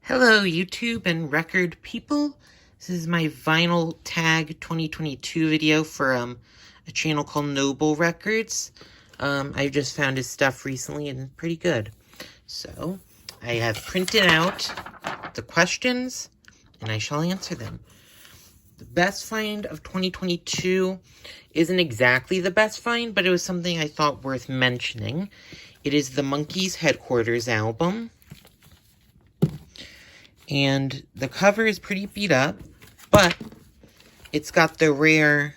Hello, YouTube and record people. This is my vinyl tag 2022 video for a channel called Noble Records. I just found his stuff recently and pretty good. So, I have printed out the questions and I shall answer them. The best find of 2022 isn't exactly the best find, but it was something I thought worth mentioning. It is the Monkees Headquarters album. And the cover is pretty beat up, but it's got the rare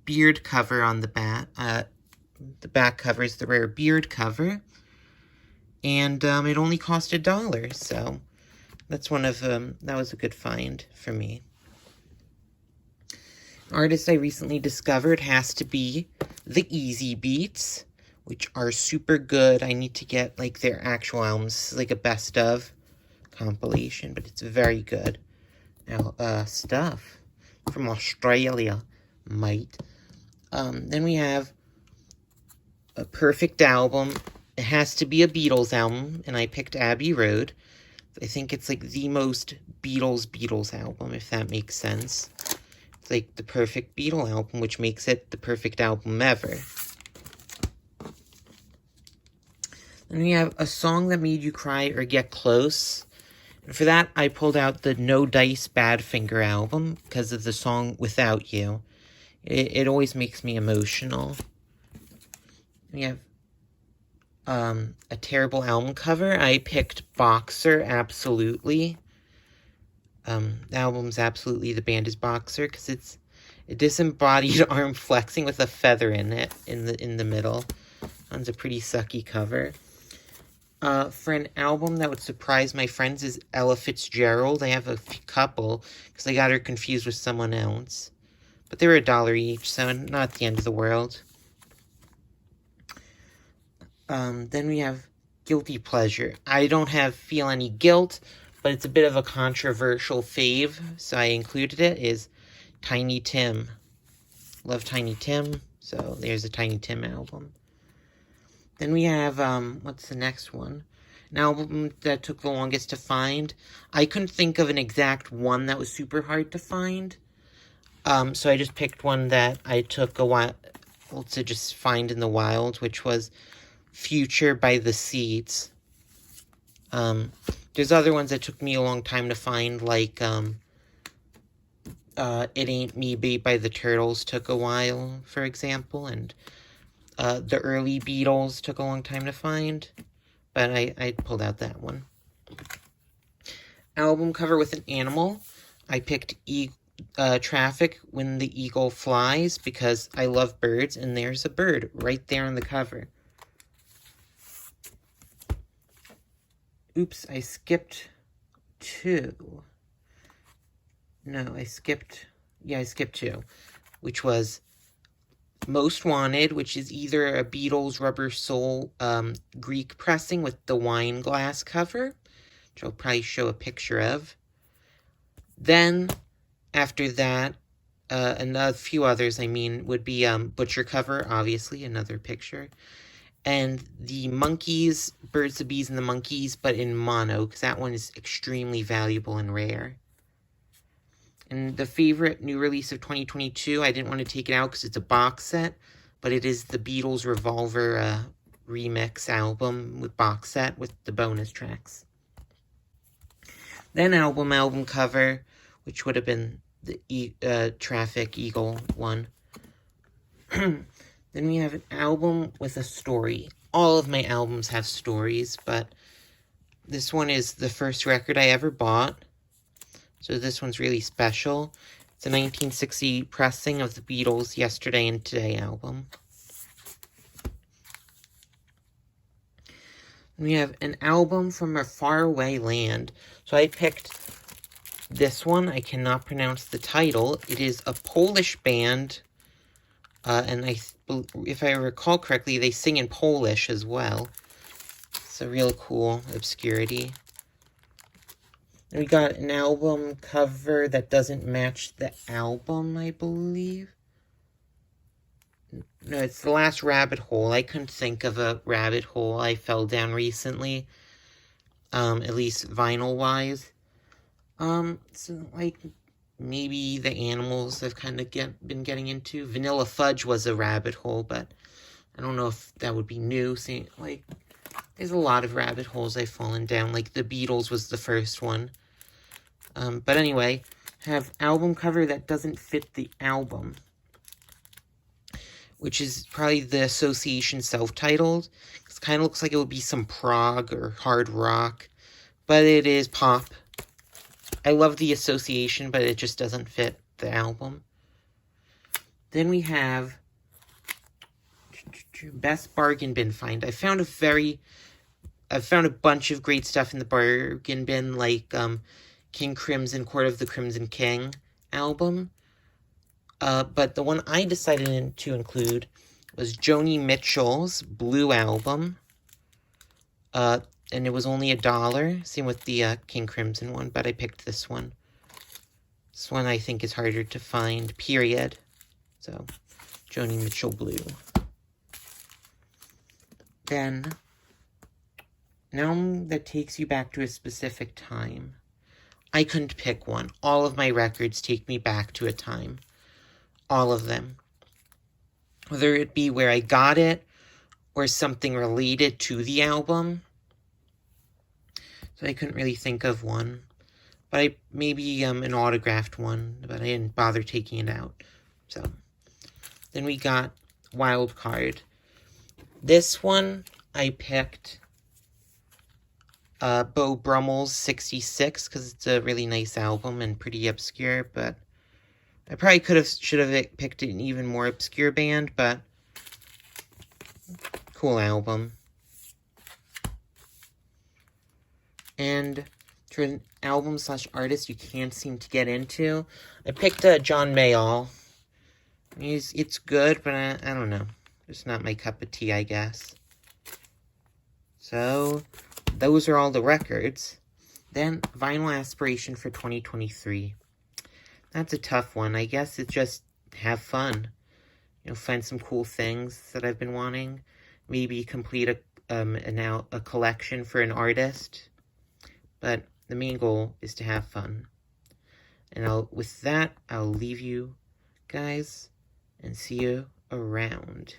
beard cover on the back. The back cover is the rare beard cover. And it only cost $1, so that's one of that was a good find for me. Artist I recently discovered has to be the Easy Beats, which are super good. I need to get like their actual albums, like a best of compilation, but it's very good. Now, stuff from Australia, mate. Then we have a perfect album. It has to be a Beatles album, and I picked Abbey Road. I think it's like the most Beatles album, if that makes sense. It's like the perfect Beatle album, which makes it the perfect album ever. Then we have a song that made you cry or get close. And for that, I pulled out the No Dice Badfinger album because of the song Without You. It always makes me emotional. We have a terrible album cover. I picked Boxer, absolutely. The album's absolutely, the band is Boxer, because it's a disembodied arm flexing with a feather in it, in the middle. That's a pretty sucky cover. For an album that would surprise my friends is Ella Fitzgerald. I have a couple, because I got her confused with someone else. But they were $1 each, so not the end of the world. Then we have Guilty Pleasure. I don't feel any guilt, but it's a bit of a controversial fave, so I included it, is Tiny Tim. Love Tiny Tim, so there's a Tiny Tim album. Then we have, what's the next one? An album that took the longest to find. I couldn't think of an exact one that was super hard to find. So I just picked one that I took a while to just find in the wild, which was Future by The Seeds. There's other ones that took me a long time to find, like, It Ain't Me Babe by the Turtles took a while, for example, and the early Beatles took a long time to find, but I pulled out that one. Album cover with an animal. I picked Traffic When the Eagle Flies because I love birds, and there's a bird right there on the cover. Oops, I skipped two. No, I skipped two, which was Most Wanted, which is either a Beatles Rubber Soul Greek pressing with the wine glass cover, which I'll probably show a picture of. Then, after that, and a few others, would be Butcher cover, obviously, another picture. And the Monkees, Birds, the Bees, and the Monkees, but in mono, because that one is extremely valuable and rare. And the favorite new release of 2022, I didn't want to take it out because it's a box set, but it is the Beatles Revolver remix album with box set with the bonus tracks. Then album cover, which would have been the Traffic Eagle one. Then we have an album with a story. All of my albums have stories, but this one is the first record I ever bought. So this one's really special. It's a 1960 pressing of the Beatles' Yesterday and Today album. We have an album from a faraway land. So I picked this one. I cannot pronounce the title. It is a Polish band. And if I recall correctly, they sing in Polish as well. It's a real cool obscurity. And we got an album cover that doesn't match the album, I believe. No, it's The Last Rabbit Hole. I couldn't think of a rabbit hole I fell down recently. At least vinyl-wise. So, like, maybe the animals I've kind of been getting into. Vanilla Fudge was a rabbit hole, but I don't know if that would be new. See, like, there's a lot of rabbit holes I've fallen down. Like, the Beatles was the first one. But anyway, have album cover that doesn't fit the album, which is probably the Association self-titled. It kind of looks like it would be some prog or hard rock, but it is pop. I love the Association, but it just doesn't fit the album. Then we have Best Bargain Bin Find. I've found a bunch of great stuff in the bargain bin, like King Crimson, Court of the Crimson King album. But the one I decided to include was Joni Mitchell's Blue album. And it was only $1. Same with the King Crimson one, but I picked this one. This one I think is harder to find, period. So, Joni Mitchell Blue. Then, now that takes you back to a specific time. I couldn't pick one. All of my records take me back to a time. All of them. Whether it be where I got it, or something related to the album. So I couldn't really think of one. But maybe an autographed one, but I didn't bother taking it out. So, then we got Wild Card. This one, I picked Beau Brummel's 66, because it's a really nice album and pretty obscure, but I probably should have picked an even more obscure band, but cool album. And for an album/artist you can't seem to get into, I picked John Mayall. It's good, but I don't know. It's not my cup of tea, I guess. So, those are all the records. Then, Vinyl Aspiration for 2023. That's a tough one. I guess it's just have fun. Find some cool things that I've been wanting. Maybe complete a collection for an artist. But the main goal is to have fun. And with that, I'll leave you guys and see you around.